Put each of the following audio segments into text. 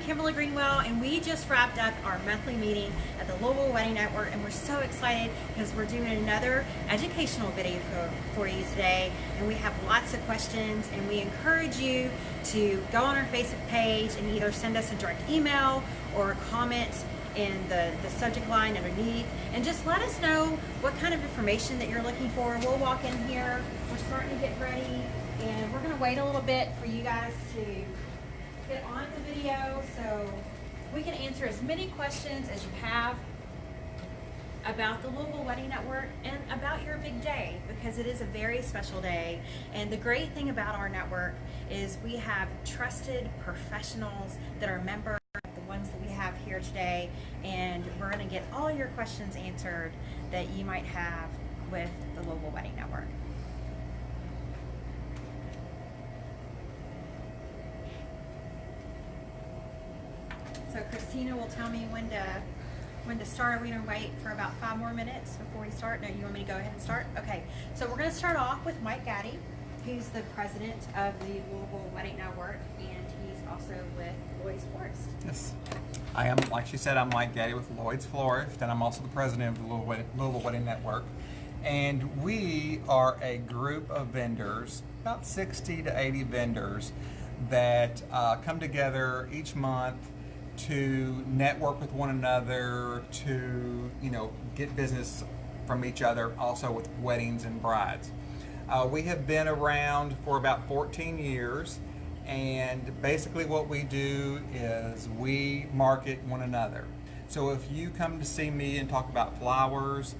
Kimberly Greenwell, and we just wrapped up our monthly meeting at the Louisville Wedding Network, and we're so excited because we're doing another educational video for you today, and we have lots of questions, and we encourage you to go on our Facebook page and either send us a direct email or a comment in the subject line underneath, and just let us know what kind of information that you're looking for. We'll walk in here, we're starting to get ready, and we're going to wait a little bit for you guys to get on the video so we can answer as many questions as you have about the Louisville Wedding Network and about your big day, because it is a very special day. And the great thing about our network is we have trusted professionals that are members, the ones that we have here today, and we're going to get all your questions answered that you might have with the Louisville Wedding Network. So Christina will tell me when to start. We're going to wait for about 5 more minutes before we start. No, you want me to go ahead and start? Okay, so we're going to start off with Mike Gaddy, who's the president of the Louisville Wedding Network, and he's also with Lloyd's Florist. Yes, I am, like she said, I'm Mike Gaddy with Lloyd's Florist, and I'm also the president of the Louisville Wedding Network. And we are a group of vendors, about 60 to 80 vendors, that come together each month to network with one another, to get business from each other, also with weddings and brides. We have been around for about 14 years, and basically what we do is we market one another. So if you come to see me and talk about flowers,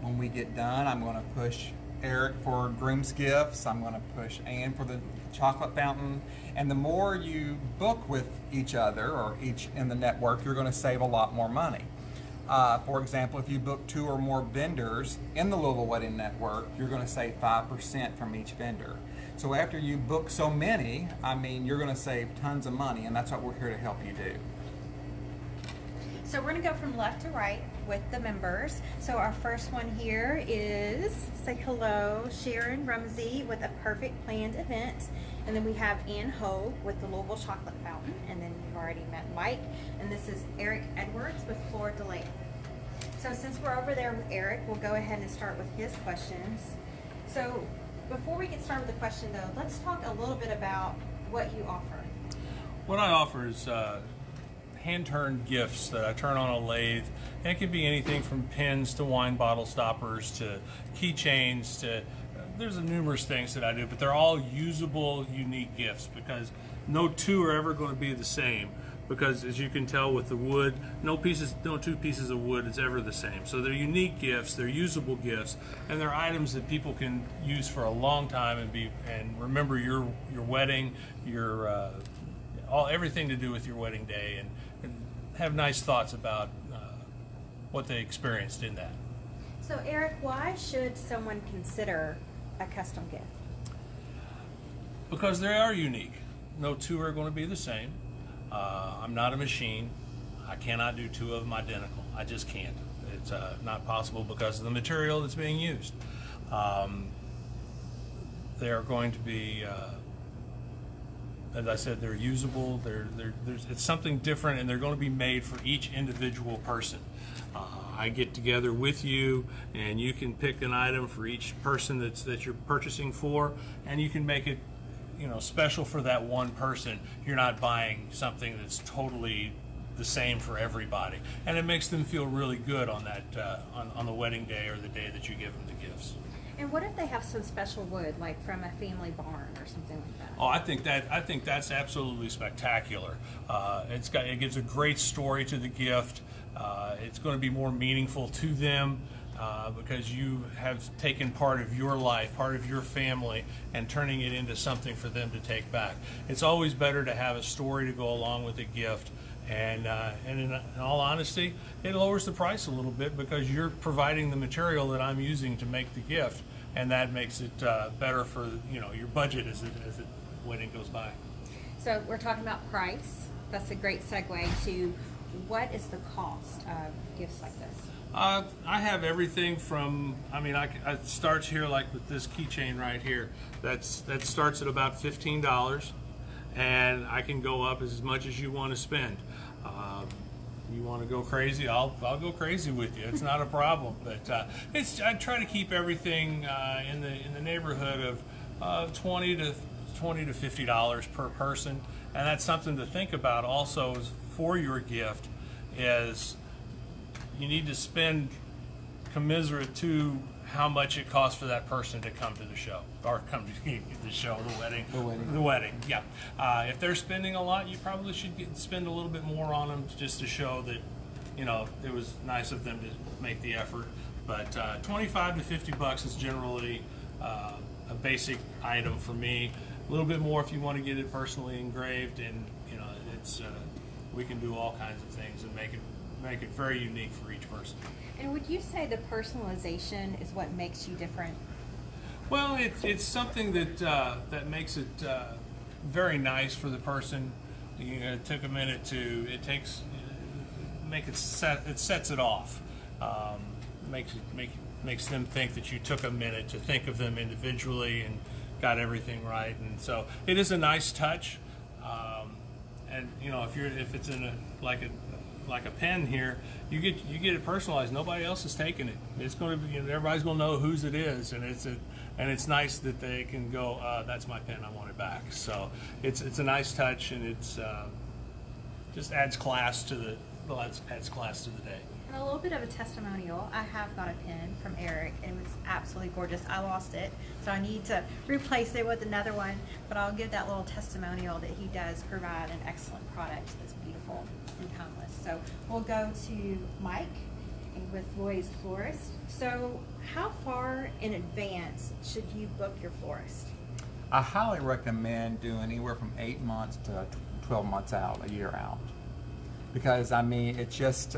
when we get done, I'm going to push Eric for groom's gifts. I'm going to push Ann for the chocolate fountain. And the more you book with each other or each in the network, you're going to save a lot more money. For example, if you book 2 or more vendors in the Louisville Wedding Network, you're going to save 5% from each vendor. So after you book so many, you're going to save tons of money, and that's what we're here to help you do. So we're going to go from left to right with the members. So our first one here is, say hello, Sharon Rumsey with A Perfect Planned Event. And then we have Ann Hogue with the Louisville Chocolate Fountain. And then you've already met Mike. And this is Eric Edwards with Fleur de Lake. So since we're over there with Eric, we'll go ahead and start with his questions. So before we get started with the question though, let's talk a little bit about what you offer. What I offer is hand-turned gifts that I turn on a lathe, and it can be anything from pins to wine bottle stoppers to keychains to there's numerous things that I do, but they're all usable, unique gifts, because no two are ever going to be the same, because as you can tell with the wood, no two pieces of wood is ever the same. So they're unique gifts, they're usable gifts, and they're items that people can use for a long time and remember your wedding, your everything to do with your wedding day, and have nice thoughts about what they experienced in that. So Eric, why should someone consider a custom gift? Because they are unique. No two are going to be the same. I'm not a machine. I cannot do 2 of them identical. I just can't. It's not possible because of the material that's being used. They are going to be as I said, they're usable. It's something different, and they're going to be made for each individual person. I get together with you, and you can pick an item for each person that you're purchasing for, and you can make it, special for that one person. You're not buying something that's totally the same for everybody, and it makes them feel really good on that on the wedding day or the day that you give them the gifts. And what if they have some special wood, like from a family barn or something like that? Oh, I think that's absolutely spectacular. It gives a great story to the gift. It's going to be more meaningful to them because you have taken part of your life, part of your family, and turning it into something for them to take back. It's always better to have a story to go along with a gift. And in all honesty, it lowers the price a little bit because you're providing the material that I'm using to make the gift, and that makes it better for your budget as the wedding goes by. So we're talking about price. That's a great segue to what is the cost of gifts like this? I have everything from, it starts here like with this keychain right here. That starts at about $15. and I can go up as much as you want to spend. You want to go crazy, I'll go crazy with you. It's not a problem. But I try to keep everything in the neighborhood of $20 to $50 per person, and that's something to think about also is for your gift. Is you need to spend commensurate to how much it costs for that person to come to the show, or come to the show, the wedding. Yeah. If they're spending a lot, you probably should spend a little bit more on them just to show that, it was nice of them to make the effort. But 25 to 50 bucks is generally a basic item for me. A little bit more if you want to get it personally engraved, and it's we can do all kinds of things and make it very unique for each person. And would you say the personalization is what makes you different? Well, it's something that makes it very nice for the person. It took a minute to. It takes make it set. It sets it off. Makes them think that you took a minute to think of them individually and got everything right. And so it is a nice touch. And if it's in like a pen here, you get it personalized. Nobody else is taking it. It's going to be, everybody's going to know whose it is, and it's nice that they can go, that's my pen, I want it back. So it's a nice touch, and it's just adds class to the day. And a little bit of a testimonial. I have got a pen from Eric, and it was absolutely gorgeous. I lost it, so I need to replace it with another one. But I'll give that little testimonial that he does provide an excellent product that's beautiful and timeless. So we'll go to Mike with Louisville Florist. So how far in advance should you book your florist? I highly recommend doing anywhere from 8 months to 12 months out, a year out. Because, it's just,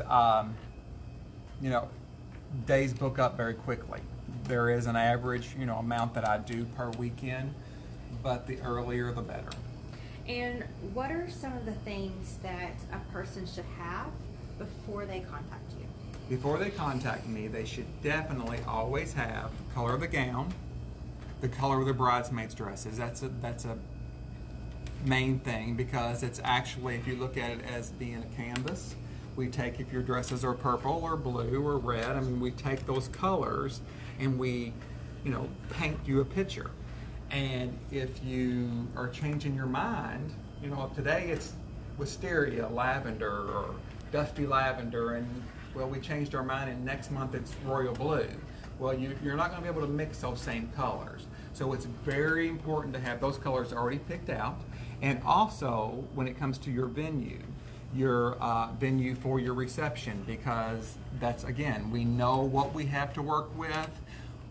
days book up very quickly. There is an average, amount that I do per weekend, but the earlier the better. And what are some of the things that a person should have before they contact you? Before they contact me, they should definitely always have the color of the gown, the color of the bridesmaids' dresses. That's a main thing, because it's actually, if you look at it as being a canvas, we take, if your dresses are purple or blue or red, we take those colors and we, paint you a picture. And if you are changing your mind, today it's wisteria, lavender, or dusty lavender, and we changed our mind, and next month it's royal blue. Well, you're not going to be able to mix those same colors. So it's very important to have those colors already picked out. And also, when it comes to your venue for your reception, because that's, again, we know what we have to work with.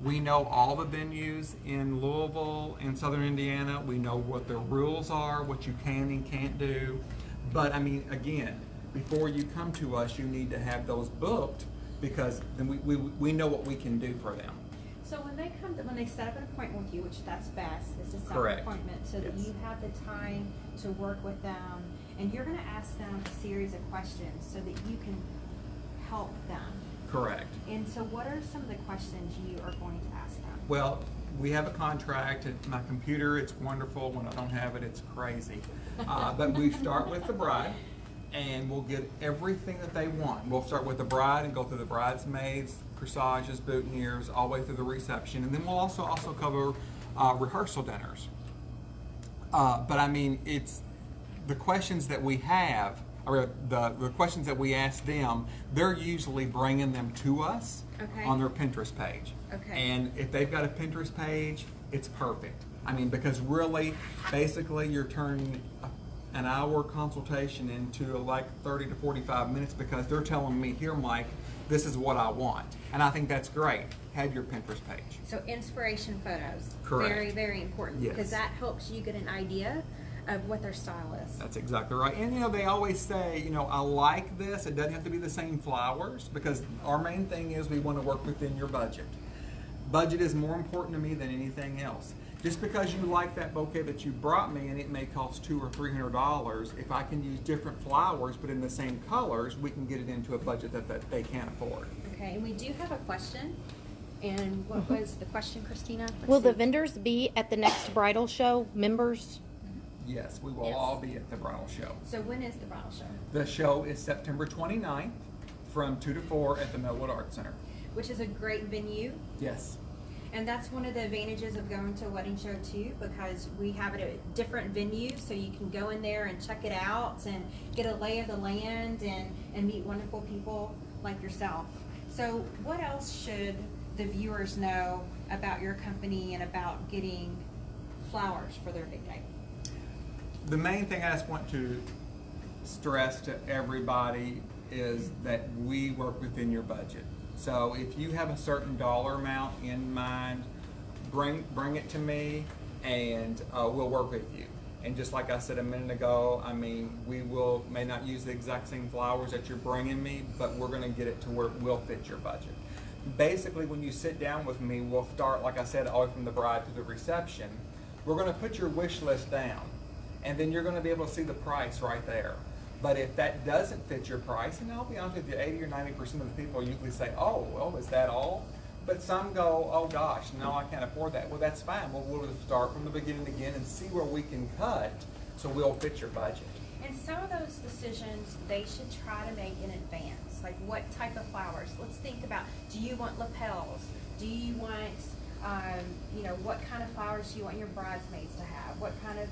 We know all the venues in Louisville and Southern Indiana. We know what the rules are, what you can and can't do. But again, before you come to us, you need to have those booked, because then we know what we can do for them. So when they set up an appointment with you, which that's best, it's a Correct. separate appointment, so that you have the time to work with them, and you're going to ask them a series of questions so that you can help them. Correct. And so what are some of the questions you are going to ask them? Well, we have a contract. My computer, it's wonderful. When I don't have it, it's crazy. But we start with the bride, and we'll get everything that they want. We'll start with the bride and go through the bridesmaids, corsages, boutonnieres, all the way through the reception. And then we'll also cover rehearsal dinners. But it's the questions that we have, or the questions that we ask them, they're usually bringing them to us on their Pinterest page. Okay. And if they've got a Pinterest page, it's perfect. Because really, basically, you're turning an hour consultation into like 30 to 45 minutes, because they're telling me, here, Mike, this is what I want. And I think that's great. Have your Pinterest page. So inspiration photos. Correct. Very, very important. Yes. Because that helps you get an idea of what their style is. That's exactly right. And they always say, I like this. It doesn't have to be the same flowers, because our main thing is we want to work within your budget. Budget is more important to me than anything else. Just because you like that bouquet that you brought me, and it may cost $200 or $300, if I can use different flowers but in the same colors, we can get it into a budget that they can't afford. Okay, and we do have a question. And what was the question, Christina? Will the vendors be at the next bridal show members? Yes, we will Yes. all be at the bridal show. So when is the bridal show? The show is September 29th from 2 to 4 at the Millwood Arts Center. Which is a great venue. Yes. And that's one of the advantages of going to a wedding show too, because we have it at different venues, so you can go in there and check it out and get a lay of the land and meet wonderful people like yourself. So what else should the viewers know about your company and about getting flowers for their big day? The main thing I just want to stress to everybody is that we work within your budget. So if you have a certain dollar amount in mind, bring it to me, and we'll work with you. And just like I said a minute ago, I mean, we may not use the exact same flowers that you're bringing me, but we're going to get it to where it will fit your budget. Basically, when you sit down with me, we'll start, like I said, all the way from the bride to the reception. We're going to put your wish list down, and then you're going to be able to see the price right there. But if that doesn't fit your price, and I'll be honest with you, 80 or 90% of the people usually say, oh, well, is that all? But some go, oh gosh, no, I can't afford that. Well, that's fine. We'll start from the beginning again and see where we can cut so we'll fit your budget. And some of those decisions they should try to make in advance. Like what type of flowers? Let's think about, do you want lapels? Do you want, what kind of flowers do you want your bridesmaids to have? What kind of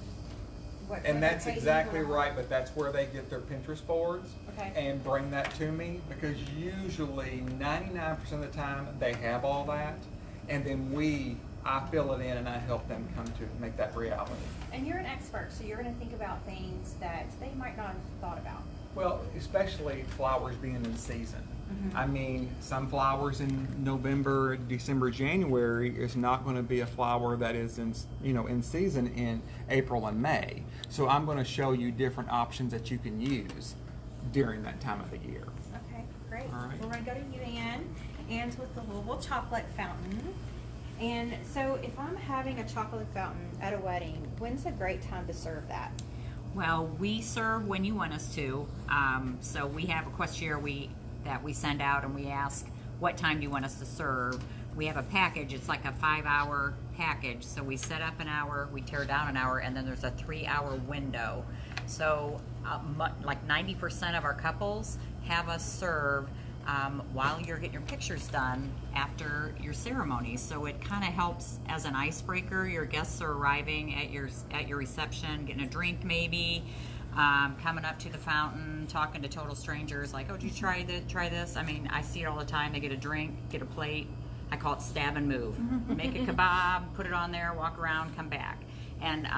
And that's exactly right, but that's where they get their Pinterest boards Okay. and bring that to me, because usually 99% of the time they have all that, and then I fill it in and I help them come to make that reality. And you're an expert, so you're going to think about things that they might not have thought about. Well, especially flowers being in season. Mm-hmm. I mean, some flowers in November, December, January is not going to be a flower that is in season in April and May. So I'm going to show you different options that you can use during that time of the year. Okay, great. All right. We're going to go to you, Ann. Ann's with the Louisville chocolate fountain. And so if I'm having a chocolate fountain at a wedding, when's a great time to serve that? Well, we serve when you want us to. So we have a questionnaire that we send out, and we ask, what time do you want us to serve? We have a package. It's like a 5-hour package. So we set up an hour, we tear down an hour, and then there's a 3-hour window. So like 90% of our couples have us serve while you're getting your pictures done after your ceremony. So it kind of helps as an icebreaker. Your guests are arriving at your reception, getting a drink maybe, coming up to the fountain, talking to total strangers like, oh, did you try this? I mean, I see it all the time. They get a drink, get a plate. I call it stab and move. Make a kebab, put it on there, walk around, come back. And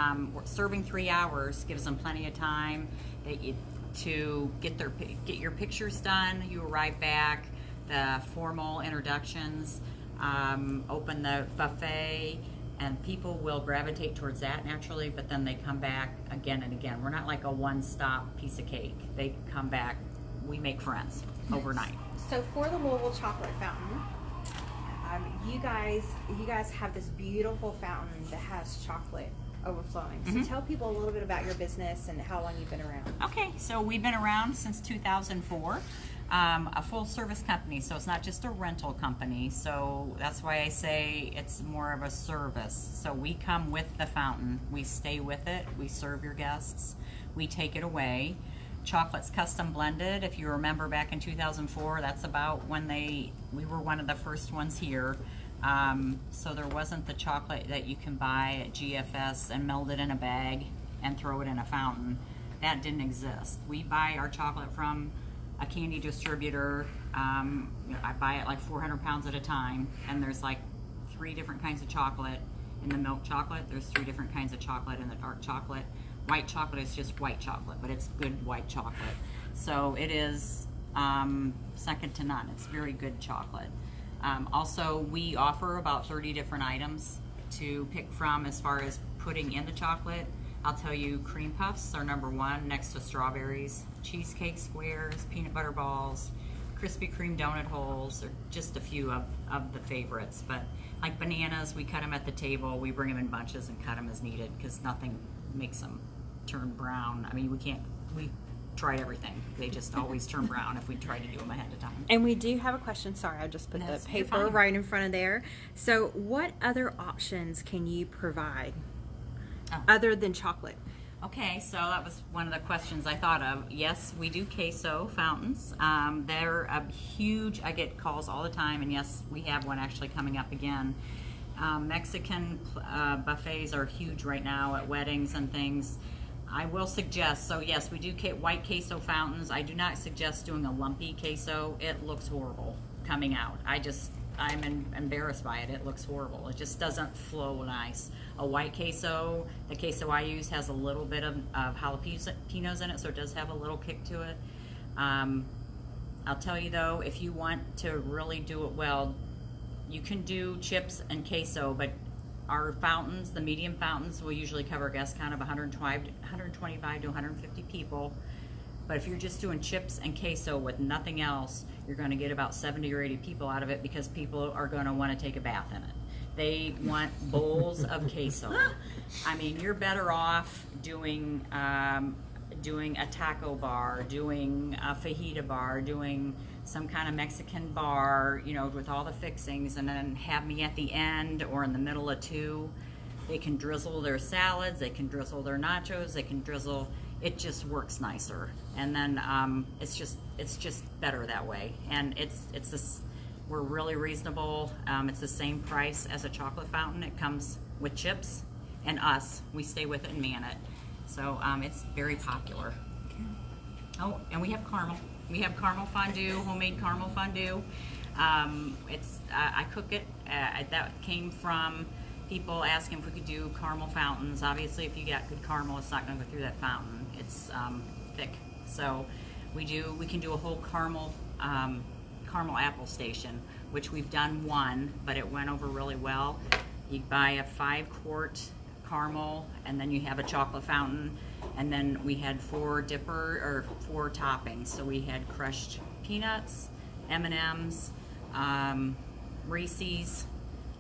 serving 3 hours gives them plenty of time to get your pictures done. You arrive back, the formal introductions, open the buffet, and people will gravitate towards that naturally, but then they come back again and again. We're not like a one-stop piece of cake. They come back, we make friends overnight. So for the Louisville chocolate fountain, you guys have this beautiful fountain that has chocolate overflowing. So tell people a little bit about your business and how long you've been around. Okay, so we've been around since 2004. A full service company, so it's not just a rental company. So that's why I say it's more of a service. So we come with the fountain, we stay with it, we serve your guests, we take it away. Chocolate's custom blended. If you remember back in 2004, that's about when we were one of the first ones here. So there wasn't the chocolate that you can buy at GFS and melt it in a bag and throw it in a fountain. That didn't exist. We buy our chocolate from a candy distributor. I buy it like 400 pounds at a time, and there's like 3 different kinds of chocolate. In the milk chocolate, there's 3 different kinds of chocolate. In the dark chocolate, white chocolate is just white chocolate, but it's good white chocolate. So it is second to none. It's very good chocolate. Also, we offer about 30 different items to pick from as far as putting in the chocolate. I'll tell you, cream puffs are #1 next to strawberries. Cheesecake squares, peanut butter balls, Krispy Kreme donut holes are just a few of the favorites. But like bananas, we cut them at the table. We bring them in bunches and cut them as needed because nothing makes them turn brown. I mean, we tried everything. They just always turn brown if we try to do them ahead of time. And we do have a question. Sorry, I just put That's- the you're paper fine. right in front of there. So what other options can you provide Oh. other than chocolate? Okay, so that was one of the questions I thought of. Yes, we do queso fountains. They're a huge, I get calls all the time, and yes, we have one actually coming up again. Mexican buffets are huge right now at weddings and things. I will suggest, so yes, we do white queso fountains. I do not suggest doing a lumpy queso. It looks horrible coming out. I'm embarrassed by it. It looks horrible. It just doesn't flow nice. A white queso, the queso I use has a little bit of jalapenos in it, so it does have a little kick to it. I'll tell you though, if you want to really do it well, you can do chips and queso, but our fountains, the medium fountains, will usually cover a guest count of 125 to 150 people. But if you're just doing chips and queso with nothing else, you're going to get about 70 or 80 people out of it, because people are going to want to take a bath in it. They want bowls of queso. I mean, you're better off doing a taco bar, doing a fajita bar, doing some kind of Mexican bar, you know, with all the fixings, and then have me at the end or in the middle of two. They can drizzle their salads, they can drizzle their nachos, they can drizzle. It just works nicer, and then it's just better that way. And we're really reasonable. It's the same price as a chocolate fountain. It comes with chips, and we stay with it and man it. So it's very popular. Oh, and we have caramel. We have caramel fondue, homemade caramel fondue. I cook it. That came from people asking if we could do caramel fountains. Obviously, if you got good caramel, it's not going to go through that fountain. It's thick, so we can do a whole caramel apple station, which we've done one, but it went over really well. You buy a 5-quart caramel, and then you have a chocolate fountain, and then we had 4 toppings. So we had crushed peanuts, M&Ms, Reese's,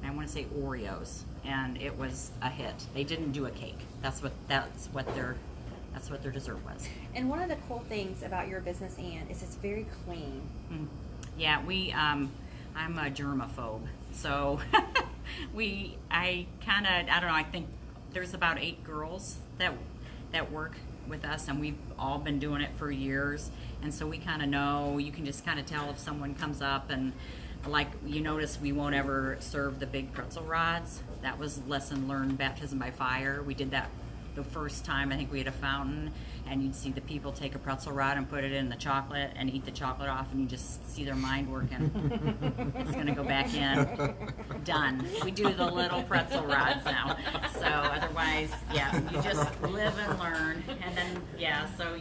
and I want to say Oreos, and it was a hit. They didn't do a cake. That's what their dessert was. And one of the cool things about your business, Ann, is it's very clean. Yeah, I'm a germaphobe, so I don't know, I think there's about 8 girls that work with us, and we've all been doing it for years, and so we kind of know. You can just kind of tell if someone comes up, and like you notice, we won't ever serve the big pretzel rods. That was lesson learned, baptism by fire. We did that the first time. I think we had a fountain, and you'd see the people take a pretzel rod and put it in the chocolate and eat the chocolate off, and you just see their mind working. It's going to go back in. Done. We do the little pretzel rods now. So otherwise, yeah, you just live and learn. And then, yeah, so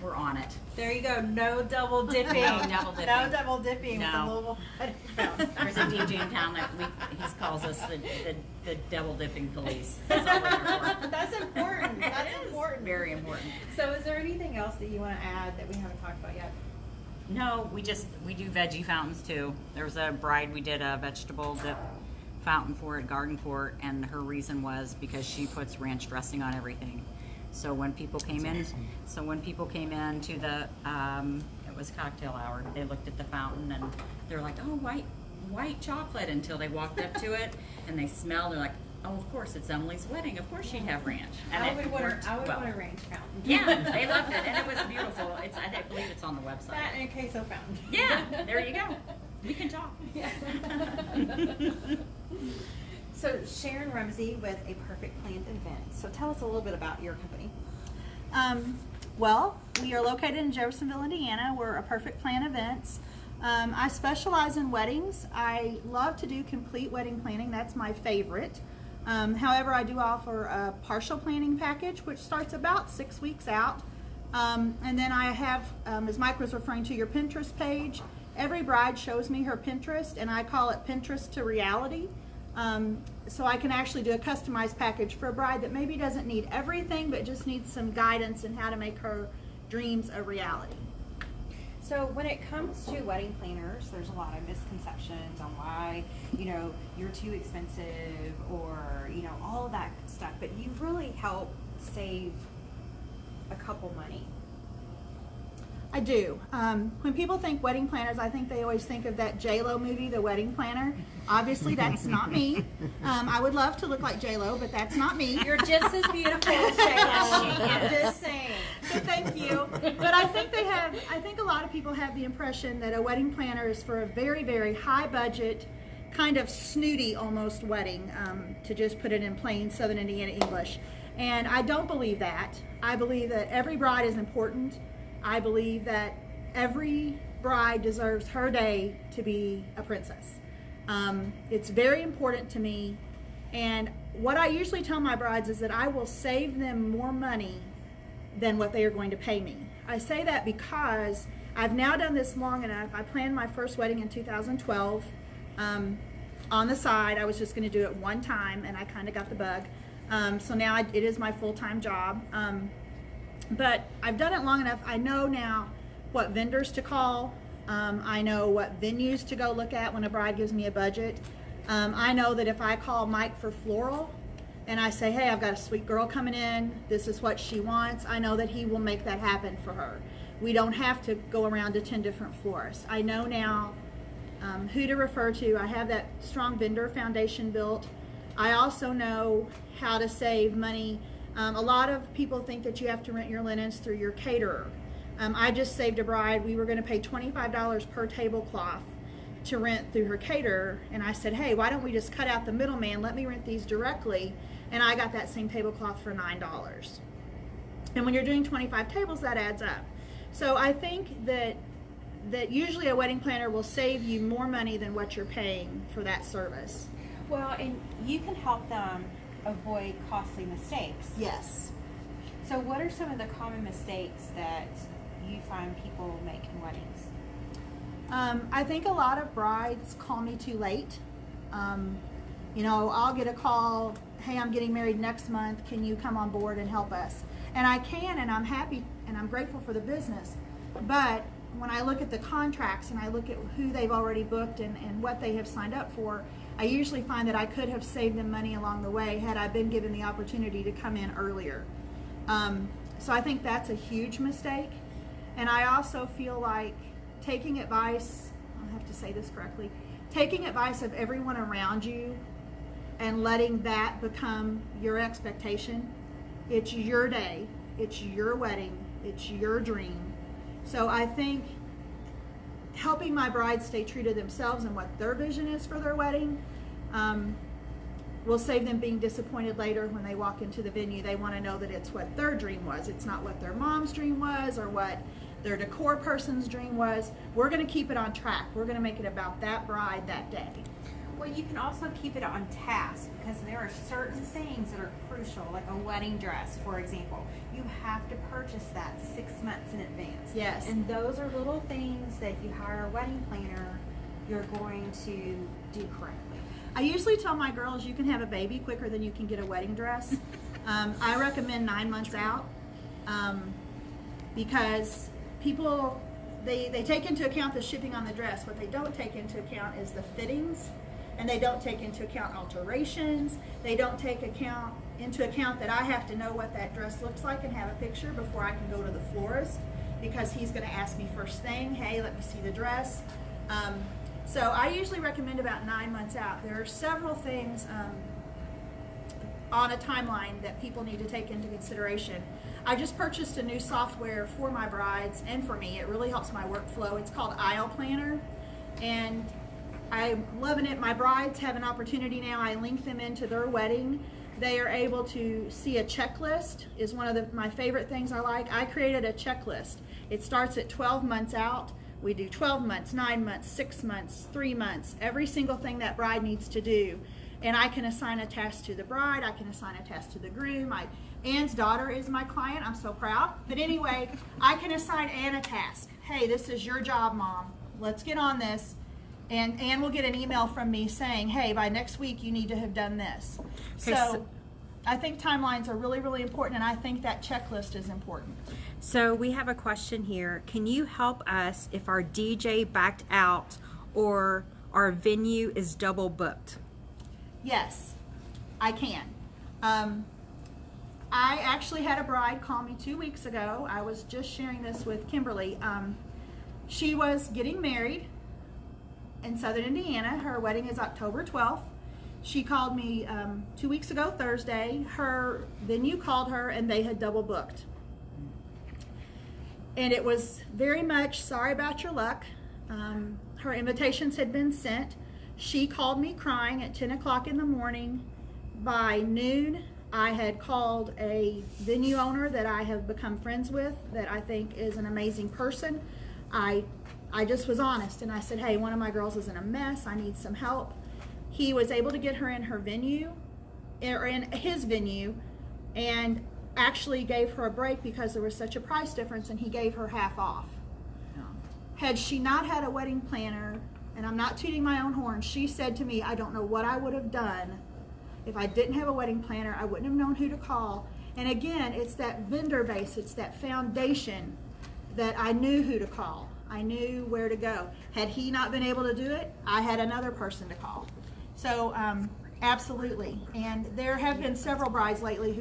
we're on it. There you go. No double dipping. No double dipping. No double dipping No. with the Louisville Wedding Fountain. There's a DJ in town that he calls us the double dipping police. That's all we're there for. That's important. That's It is important. very important. So is there anything else that you want to add that we haven't talked about yet? No, we do veggie fountains too. There was a bride we did a vegetable dip fountain for at Garden Court, and her reason was because she puts ranch dressing on everything. So when people came to the it was cocktail hour, they looked at the fountain and they're like, oh, white chocolate, until they walked up to it and they smelled. They're like, oh, of course, it's Emily's wedding. Of course she'd have ranch. And I it would worked want well. a ranch fountain. Yeah, they loved it, and it was beautiful. I believe it's on the website. That and a queso fountain. Yeah, there you go. We can talk. Yeah. So Sharon Rumsey with A Perfect Planned Event. So tell us a little bit about your company. Well, we are located in Jeffersonville, Indiana. We're A Perfect Plan Events. I specialize in weddings. I love to do complete wedding planning. That's my favorite. However, I do offer a partial planning package, which starts about 6 weeks out. And then I have, as Mike was referring to, your Pinterest page. Every bride shows me her Pinterest, and I call it Pinterest to Reality. So I can actually do a customized package for a bride that maybe doesn't need everything, but just needs some guidance in how to make her dreams a reality. So when it comes to wedding planners, there's a lot of misconceptions on why, you're too expensive, or, all of that stuff. But you really help save a couple money. I do. When people think wedding planners, I think they always think of that J-Lo movie, The Wedding Planner. Obviously, that's not me. I would love to look like J-Lo, but that's not me. You're just as beautiful as J-Lo. I'm just saying. So thank you. But I think a lot of people have the impression that a wedding planner is for a very, very high budget, kind of snooty almost wedding, to just put it in plain Southern Indiana English. And I don't believe that. I believe that every bride is important. I believe that every bride deserves her day to be a princess. It's very important to me. And what I usually tell my brides is that I will save them more money than what they are going to pay me. I say that because I've now done this long enough. I planned my first wedding in 2012. On the side, I was just going to do it one time, and I kind of got the bug. So now it is my full-time job. But I've done it long enough. I know now what vendors to call. I know what venues to go look at when a bride gives me a budget. I know that if I call Mike for floral and I say, hey, I've got a sweet girl coming in, this is what she wants, I know that he will make that happen for her. We don't have to go around to 10 different florists. I know now who to refer to. I have that strong vendor foundation built. I also know how to save money. A lot of people think that you have to rent your linens through your caterer. I just saved a bride. We were going to pay $25 per tablecloth to rent through her caterer, and I said, hey, why don't we just cut out the middleman, let me rent these directly, and I got that same tablecloth for $9. And when you're doing 25 tables, that adds up. So I think that usually a wedding planner will save you more money than what you're paying for that service. Well, and you can help them avoid costly mistakes. Yes. So what are some of the common mistakes that you find people make in weddings? I think a lot of brides call me too late. I'll get a call, hey, I'm getting married next month, can you come on board and help us? And I can, and I'm happy, and I'm grateful for the business. But when I look at the contracts and I look at who they've already booked and what they have signed up for, I usually find that I could have saved them money along the way had I been given the opportunity to come in earlier. So I think that's a huge mistake. And I also feel like taking advice, I'll have to say this correctly, taking advice of everyone around you and letting that become your expectation. It's your day, it's your wedding, it's your dream. So I think helping my brides stay true to themselves and what their vision is for their wedding will save them being disappointed later when they walk into the venue. They want to know that it's what their dream was. It's not what their mom's dream was or what their decor person's dream was. We're going to keep it on track. We're going to make it about that bride that day. Well, you can also keep it on task because there are certain things that are crucial, like a wedding dress, for example. You have to purchase that 6 months in advance. Yes. And those are little things that if you hire a wedding planner, you're going to do correctly. I usually tell my girls you can have a baby quicker than you can get a wedding dress. I recommend 9 months out because people, they take into account the shipping on the dress. What they don't take into account is the fittings, and they don't take into account alterations. They don't take into account that I have to know what that dress looks like and have a picture before I can go to the florist because he's going to ask me first thing, hey, let me see the dress. So I usually recommend about 9 months out. There are several things on a timeline that people need to take into consideration. I just purchased a new software for my brides and for me. It really helps my workflow. It's called Aisle Planner, and I'm loving it. My brides have an opportunity now. I link them into their wedding. They are able to see a checklist is one of my favorite things I like. I created a checklist. It starts at 12 months out. We do 12 months, 9 months, 6 months, 3 months, every single thing that bride needs to do. And I can assign a task to the bride. I can assign a task to the groom. Ann's daughter is my client. I'm so proud. But anyway, I can assign Ann a task. Hey, this is your job, Mom. Let's get on this. And Ann will get an email from me saying, hey, by next week you need to have done this. So I think timelines are really, really important, and I think that checklist is important. So we have a question here. Can you help us if our DJ backed out or our venue is double booked? Yes, I can. I actually had a bride call me 2 weeks ago. I was just sharing this with Kimberly. She was getting married in Southern Indiana. Her wedding is October 12th. She called me 2 weeks ago, Thursday. Her venue called her and they had double booked. And it was very much, sorry about your luck. Her invitations had been sent. She called me crying at 10 o'clock in the morning. By noon, I had called a venue owner that I have become friends with, that I think is an amazing person. I just was honest and I said, hey, one of my girls is in a mess. I need some help. He was able to get her in her venue, or in his venue, and actually gave her a break because there was such a price difference, and he gave her half off. Had she not had a wedding planner, and I'm not tooting my own horn, she said to me, I don't know what I would have done if I didn't have a wedding planner. I wouldn't have known who to call. And again, it's that vendor base, it's that foundation that I knew who to call. I knew where to go. Had he not been able to do it, I had another person to call. So absolutely. And there have been several brides lately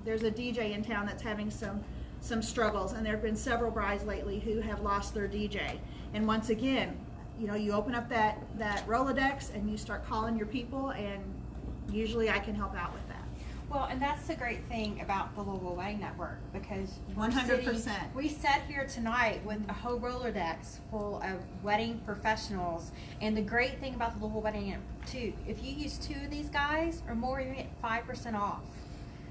there's a DJ in town that's having some struggles, and there have been several brides lately who have lost their DJ. And once again, you know, you open up that Rolodex and you start calling your people, and usually I can help out with that. Well, and that's the great thing about the Louisville Wedding Network, because 100%. We sat here tonight with a whole Rolodex full of wedding professionals, and the great thing about the Louisville Wedding Network too, if you use 2 of these guys or more, you get 5% off.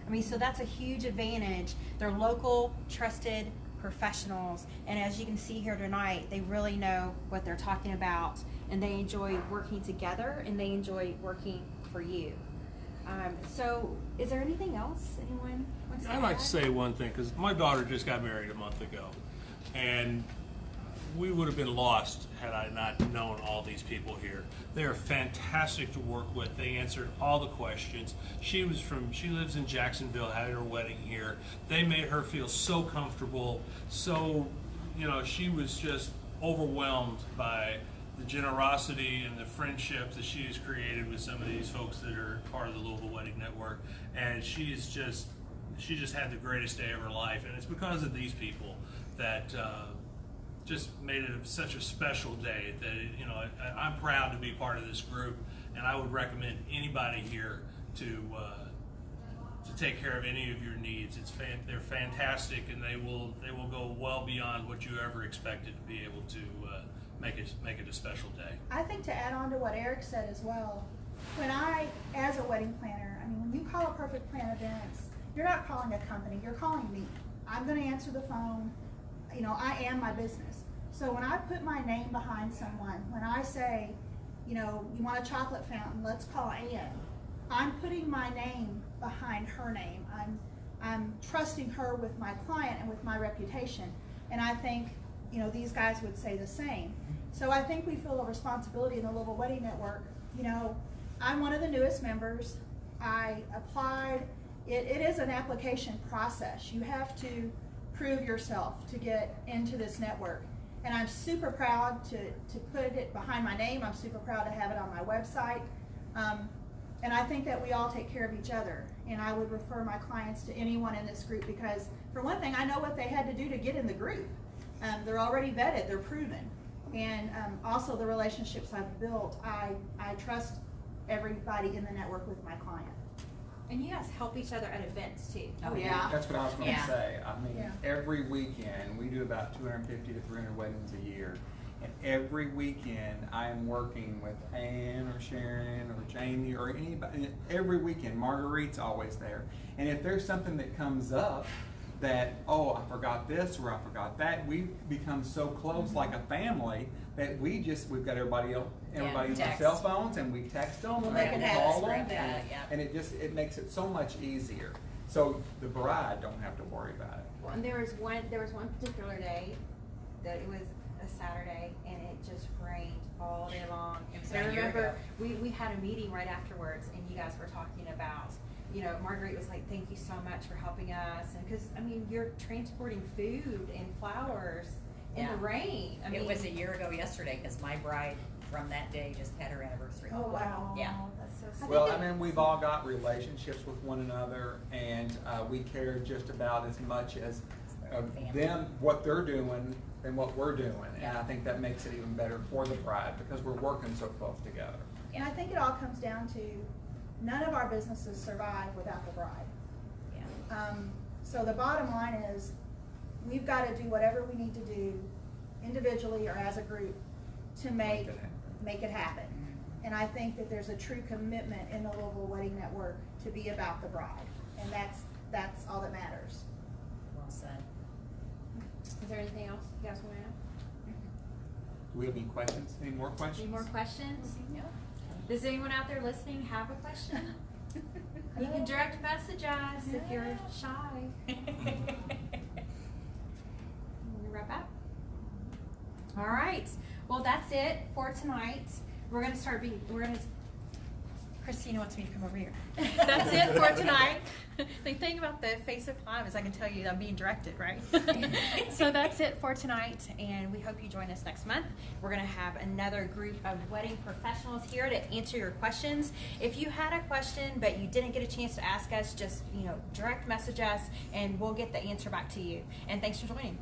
I mean, so that's a huge advantage. They're local, trusted professionals, and as you can see here tonight, they really know what they're talking about, and they enjoy working together, and they enjoy working for you. So is there anything else anyone wants to add? I'd like to say one thing, because my daughter just got married a month ago, and we would have been lost had I not known all these people here. They are fantastic to work with. They answered all the questions. She lives in Jacksonville, had her wedding here. They made her feel so comfortable, so, you know, she was just overwhelmed by the generosity and the friendship that she has created with some of these folks that are part of the Louisville Wedding Network. And she just had the greatest day of her life. And it's because of these people that just made it such a special day that, you know, I'm proud to be part of this group, and I would recommend anybody here to take care of any of your needs. They're fantastic, and they will go well beyond what you ever expected to be able to make it a special day. I think to add on to what Eric said as well, when as a wedding planner, I mean, when you call a Perfect Plan Events, you're not calling a company, you're calling me. I'm going to answer the phone. You know, I am my business. So when I put my name behind someone, when I say, you know, you want a chocolate fountain, let's call Ann, I'm putting my name behind her name. I'm trusting her with my client and with my reputation. And I think, you know, these guys would say the same. So I think we feel a responsibility in the Louisville Wedding Network. You know, I'm one of the newest members. I applied. It is an application process. You have to prove yourself to get into this network. And I'm super proud to put it behind my name. I'm super proud to have it on my website. And I think that we all take care of each other. And I would refer my clients to anyone in this group because, for one thing, I know what they had to do to get in the group. They're already vetted, they're proven. And also the relationships I've built, I trust everybody in the network with my client. And you guys help each other at events too. Oh, yeah. That's what I was going to Yeah. say. I mean, Yeah. every weekend we do about 250 to 300 weddings a year. And every weekend I am working with Ann or Sharon or Jamie or anybody. Every weekend, Marguerite's always there. And if there's something that comes up that, oh, I forgot this or I forgot that, we've become so close, like a family, that we've got everybody on their text. cell phones, and we text them We'll and make it we happen. call them, Right there, yeah. and it makes it so much easier. So the bride don't have to worry about it. Well, and there was one particular day that it was a Saturday, and it just rained all day long. And so I A year remember ago. we had a meeting right afterwards, and you guys were talking about, you know, Marguerite was like, "Thank you so much for helping us," and because I mean, you're transporting food and flowers in Yeah. the rain. I mean, It was a year ago yesterday because my bride from that day just had her anniversary. Oh, wow. Yeah. That's so sweet. Well, I mean, we've all got relationships with one another, and we care just about as much as them, what they're doing, than what we're doing. And I think that makes it even better for the bride because we're working so close together. And I think it all comes down to none of our businesses survive without the bride. Yeah. So the bottom line is we've got to do whatever we need to do individually or as a group to make it happen. And I think that there's a true commitment in the Louisville Wedding Network to be about the bride. And that's all that matters. Well said. Is there anything else you guys want to add? Do we have any questions? Any more questions? Any more questions? No. Does anyone out there listening have a question? You can direct message us if you're shy. Can we wrap up? All right. Well, that's it for tonight. We're gonna Christina wants me to come over here. That's it for tonight. The thing about the Facebook Live is I can tell you I'm being directed, right? So that's it for tonight, and we hope you join us next month. We're going to have another group of wedding professionals here to answer your questions. If you had a question but you didn't get a chance to ask us, just direct message us, and we'll get the answer back to you. And thanks for joining.